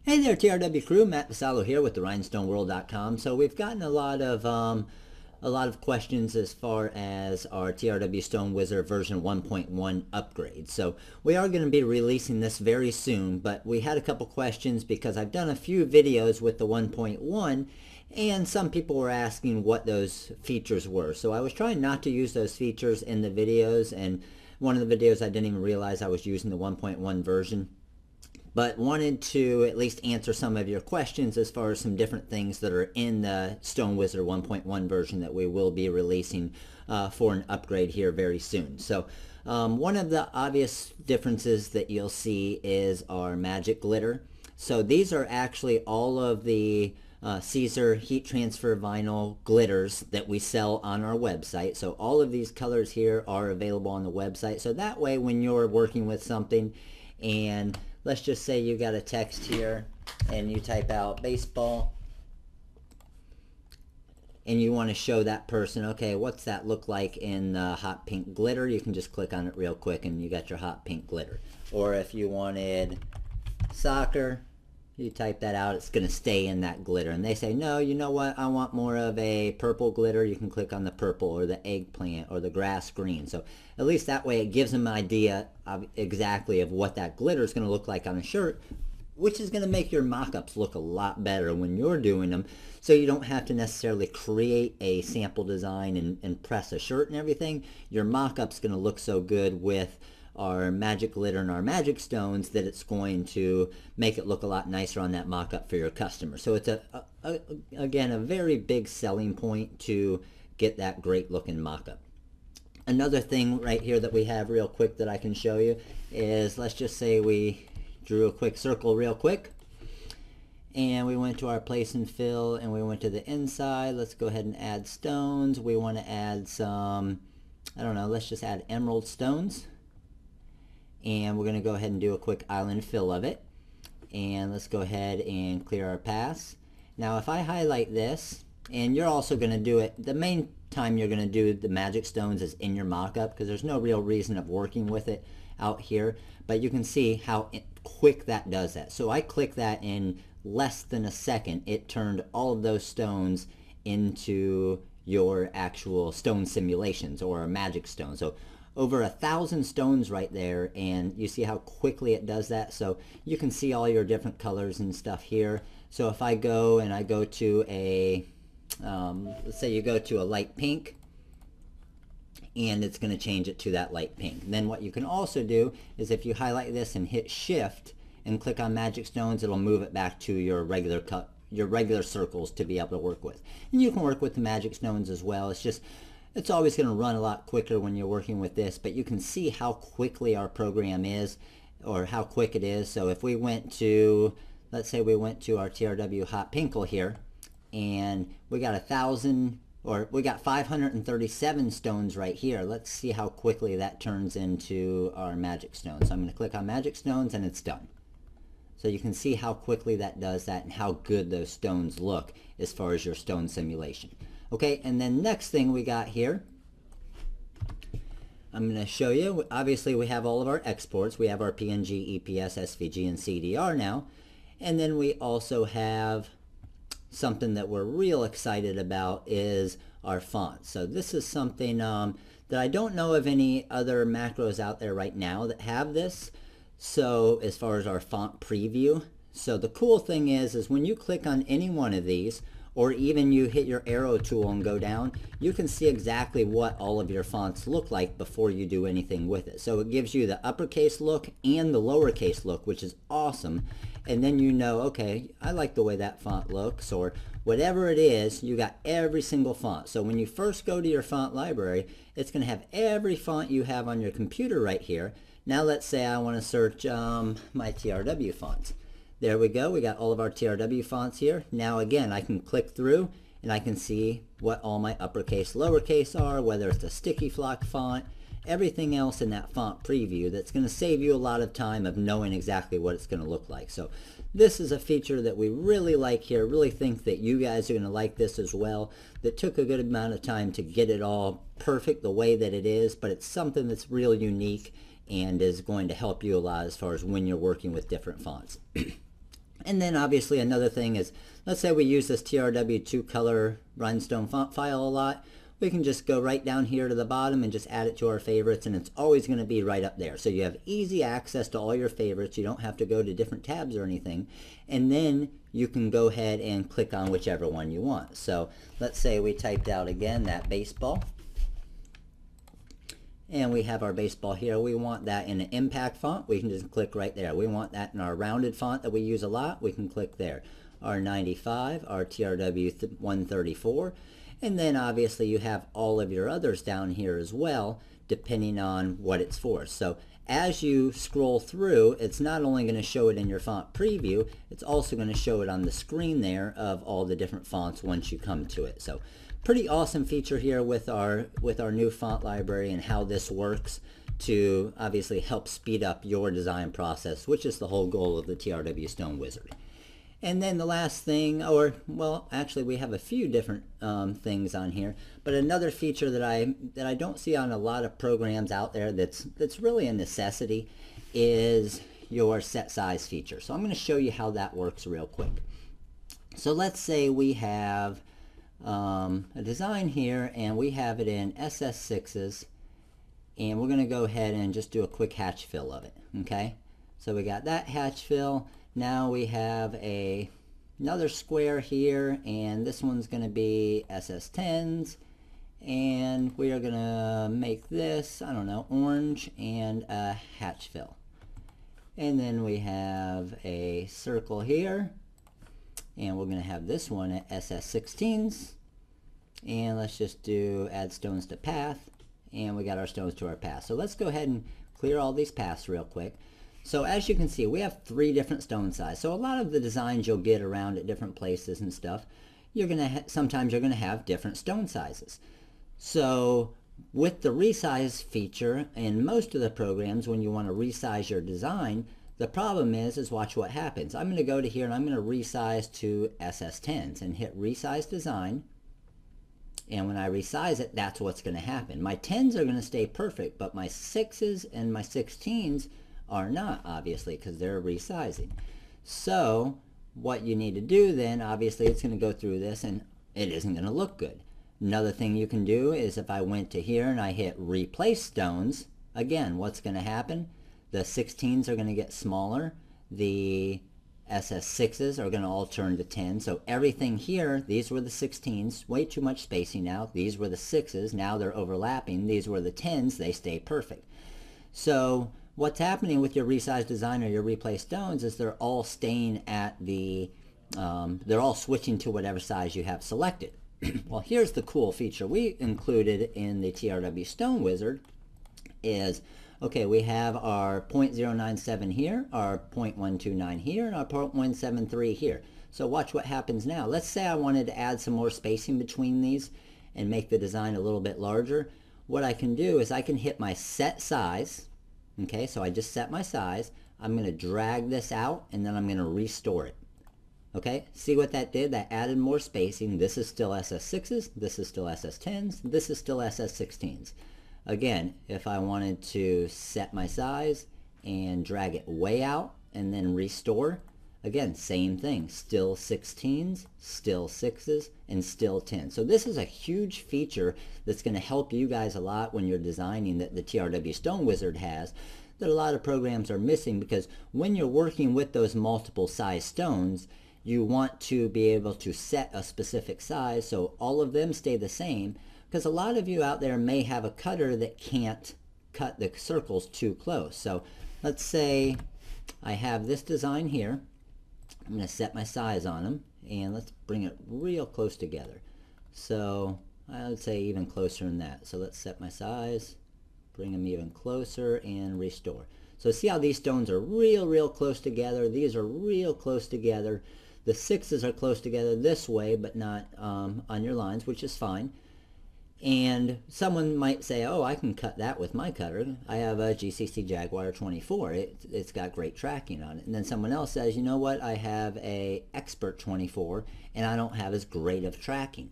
Hey there, TRW crew. Matt Vassallo here with the RhinestoneWorld.com. So we've gotten a lot of questions as far as our TRW Stone Wizard version 1.1 upgrade. So we are going to be releasing this very soon, but we had a couple questions because I've done a few videos with the 1.1 and some people were asking what those features were. So I was trying not to use those features in the videos, and one of the videos I didn't even realize I was using the 1.1 version, but wanted to at least answer some of your questions as far as some different things that are in the Stone Wizard 1.1 version that we will be releasing for an upgrade here very soon. So one of the obvious differences that you'll see is our magic glitter. So these are actually all of the Caesar heat transfer vinyl glitters that we sell on our website. So all of these colors here are available on the website. So that way when you're working with something and let's just say you got a text here and you type out baseball and you want to show that person, okay, what's that look like in hot pink glitter? You can just click on it real quick and you got your hot pink glitter. Or if you wanted soccer, you type that out, it's going to stay in that glitter. And they say, no, you know what, I want more of a purple glitter. You can click on the purple or the eggplant or the grass green. So at least that way it gives them an idea of exactly of what that glitter is going to look like on a shirt, which is going to make your mock-ups look a lot better when you're doing them. So you don't have to necessarily create a sample design and press a shirt and everything. Your mock-up's going to look so good with our magic glitter and our magic stones that it's going to make it look a lot nicer on that mock-up for your customer. So it's again a very big selling point to get that great looking mock-up. Another thing right here that we have real quick that I can show you is, let's just say we drew a quick circle real quick and we went to our place and fill and we went to the inside. Let's go ahead and add stones. We want to add some, I don't know, let's just add emerald stones. And we're going to go ahead and do a quick island fill of it. And let's go ahead and clear our paths. Now if I highlight this, and you're also going to do it, the main time you're going to do the magic stones is in your mock-up because there's no real reason of working with it out here. But you can see how quick that does that. So I click that in less than a second. It turned all of those stones into your actual stone simulations or a magic stone. So over 1,000 stones right there, and you see how quickly it does that. So you can see all your different colors and stuff here. So if I go and I go to a let's say you go to a light pink, and it's going to change it to that light pink. Then what you can also do is if you highlight this and hit shift and click on magic stones, it'll move it back to your regular circles to be able to work with. And you can work with the magic stones as well. It's always going to run a lot quicker when you're working with this, but you can see how quickly our program is, or how quick it is. So if we went to, let's say we went to our TRW hot pinkle here, and we got 1,000, or we got 537 stones right here. Let's see how quickly that turns into our magic stones. So I'm going to click on magic stones and it's done. So you can see how quickly that does that and how good those stones look as far as your stone simulation. Okay, and then next thing we got here, I'm going to show you, obviously we have all of our exports. We have our PNG, EPS, SVG, and CDR now. And then we also have something that we're real excited about is our fonts. So this is something that I don't know of any other macros out there right now that have this. So as far as our font preview. So the cool thing is when you click on any one of these, or even you hit your arrow tool and go down, you can see exactly what all of your fonts look like before you do anything with it. So it gives you the uppercase look and the lowercase look, which is awesome. And then you know, okay, I like the way that font looks, or whatever it is, you got every single font. So when you first go to your font library, it's going to have every font you have on your computer right here. Now let's say I want to search my TRW fonts. There we go. We got all of our TRW fonts here. Now again, I can click through and I can see what all my uppercase, lowercase are, whether it's a sticky flock font, everything else in that font preview. That's going to save you a lot of time of knowing exactly what it's going to look like. So this is a feature that we really like here. Really think that you guys are going to like this as well. That took a good amount of time to get it all perfect the way that it is, but it's something that's real unique and is going to help you a lot as far as when you're working with different fonts. And then obviously another thing is, let's say we use this TRW 2-color Rhinestone font file a lot. We can just go right down here to the bottom and just add it to our favorites, and it's always going to be right up there. So you have easy access to all your favorites. You don't have to go to different tabs or anything. And then you can go ahead and click on whichever one you want. So let's say we typed out again that baseball. And we have our baseball here. We want that in an impact font. We can just click right there. We want that in our rounded font that we use a lot. We can click there. Our 95, our TRW 134. And then obviously you have all of your others down here as well, depending on what it's for. So as you scroll through, it's not only going to show it in your font preview, it's also going to show it on the screen there of all the different fonts once you come to it. So pretty awesome feature here with our new font library and how this works to obviously help speed up your design process, which is the whole goal of the TRW Stone Wizard. And then the last thing, or well, actually we have a few different things on here, but another feature that I don't see on a lot of programs out there that's really a necessity is your set size feature. So I'm going to show you how that works real quick. So let's say we have a design here and we have it in SS6s, and we're going to go ahead and just do a quick hatch fill of it. Okay, so we got that hatch fill. Now we have another square here, and this one's going to be SS10s, and we are going to make this, I don't know, orange and a hatch fill. And then we have a circle here, and we're going to have this one at SS16s, and let's just do add stones to path, and we got our stones to our path. So let's go ahead and clear all these paths real quick. So as you can see, we have 3 different stone sizes. So a lot of the designs you'll get around at different places and stuff, sometimes you're gonna have different stone sizes. So with the resize feature in most of the programs, when you want to resize your design, the problem is watch what happens. I'm gonna go to here and I'm gonna resize to SS10s and hit resize design. And when I resize it, that's what's gonna happen. My 10s are gonna stay perfect, but my 6s and my 16s are not, obviously, because they're resizing. So what you need to do then, obviously it's going to go through this and it isn't going to look good. Another thing you can do is if I went to here and I hit replace stones, again, what's going to happen? The 16s are going to get smaller. The SS6s are going to all turn to 10. So everything here, these were the 16s, way too much spacing now. These were the 6s, now they're overlapping. These were the 10s, they stay perfect. So what's happening with your resize design or your replace stones is they're all staying at the, they're all switching to whatever size you have selected. Well, here's the cool feature we included in the TRW Stone Wizard is, okay, we have our 0.097 here, our 0.129 here, and our 0.173 here. So watch what happens now. Let's say I wanted to add some more spacing between these and make the design a little bit larger. What I can do is I can hit my set size. Okay, so I just set my size. I'm going to drag this out and then I'm going to restore it. Okay, see what that did? That added more spacing. This is still SS6s, this is still SS10s, this is still SS16s. Again, if I wanted to set my size and drag it way out and then restore, again, same thing. Still 16s, still 6s, and still 10s. So this is a huge feature that's going to help you guys a lot when you're designing that the TRW Stone Wizard has, that a lot of programs are missing, because when you're working with those multiple size stones, you want to be able to set a specific size so all of them stay the same, because a lot of you out there may have a cutter that can't cut the circles too close. So let's say I have this design here. I'm going to set my size on them, and let's bring it real close together. So I would say even closer than that. So let's set my size, bring them even closer, and restore. So see how these stones are real close together. These are real close together. The 6s are close together this way, but not on your lines, which is fine. And someone might say, oh, I can cut that with my cutter. I have a GCC Jaguar 24. It's got great tracking on it. And then someone else says, you know what, I have a Expert 24 and I don't have as great of tracking.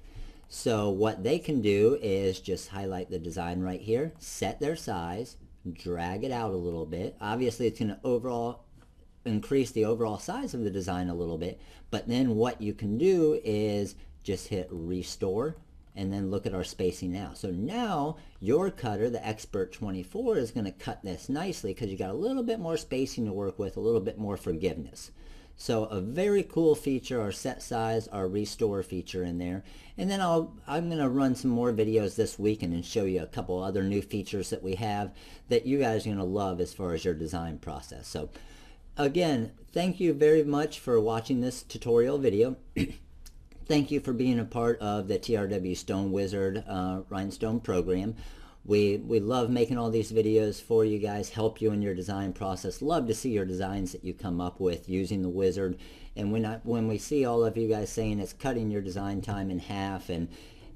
So what they can do is just highlight the design right here, set their size, drag it out a little bit. Obviously it's going to overall increase the overall size of the design a little bit. But then what you can do is just hit restore and then look at our spacing now. So now your cutter, the Expert 24, is going to cut this nicely because you got a little bit more spacing to work with, a little bit more forgiveness. So a very cool feature, our set size, our restore feature in there. And then I'm going to run some more videos this week and then show you a couple other new features that we have that you guys are going to love as far as your design process. So again, thank you very much for watching this tutorial video. Thank you for being a part of the TRW Stone Wizard Rhinestone program. We love making all these videos for you guys, help you in your design process. Love to see your designs that you come up with using the wizard. And when we see all of you guys saying it's cutting your design time in half and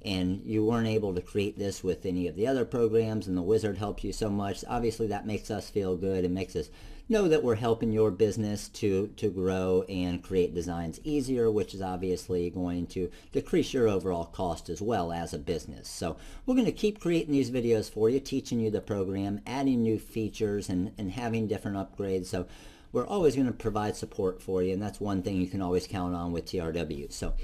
you weren't able to create this with any of the other programs and the wizard helps you so much, obviously that makes us feel good and makes us know that we're helping your business to grow and create designs easier, which is obviously going to decrease your overall cost as well as a business. So we're going to keep creating these videos for you, teaching you the program, adding new features and having different upgrades. So we're always going to provide support for you, and that's one thing you can always count on with TRW. So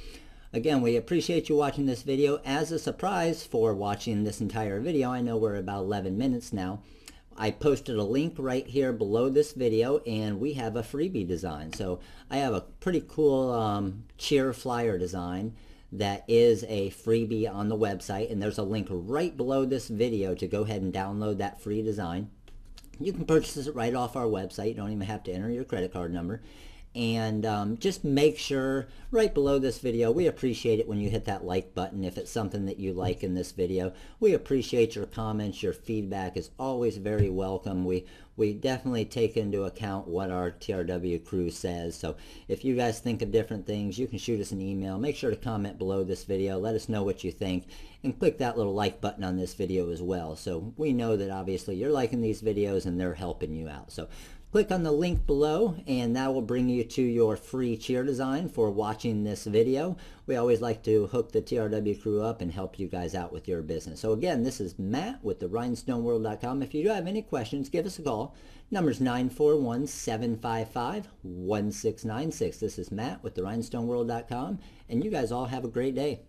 again, we appreciate you watching this video. As a surprise for watching this entire video, I know we're about 11 minutes now, I posted a link right here below this video and we have a freebie design. So I have a pretty cool cheer flyer design that is a freebie on the website, and there's a link right below this video to go ahead and download that free design. You can purchase it right off our website. You don't even have to enter your credit card number. And just make sure right below this video, we appreciate it when you hit that like button if it's something that you like in this video. We appreciate your comments. Your feedback is always very welcome. We definitely take into account what our TRW crew says. So if you guys think of different things, you can shoot us an email. Make sure to comment below this video. Let us know what you think. And click that little like button on this video as well. So we know that obviously you're liking these videos and they're helping you out. So click on the link below and that will bring you to your free cheer design for watching this video. We always like to hook the TRW crew up and help you guys out with your business. So again, this is Matt with the Rhinestoneworld.com. If you do have any questions, give us a call. Number's 941-755-1696. This is Matt with the Rhinestoneworld.com, and you guys all have a great day.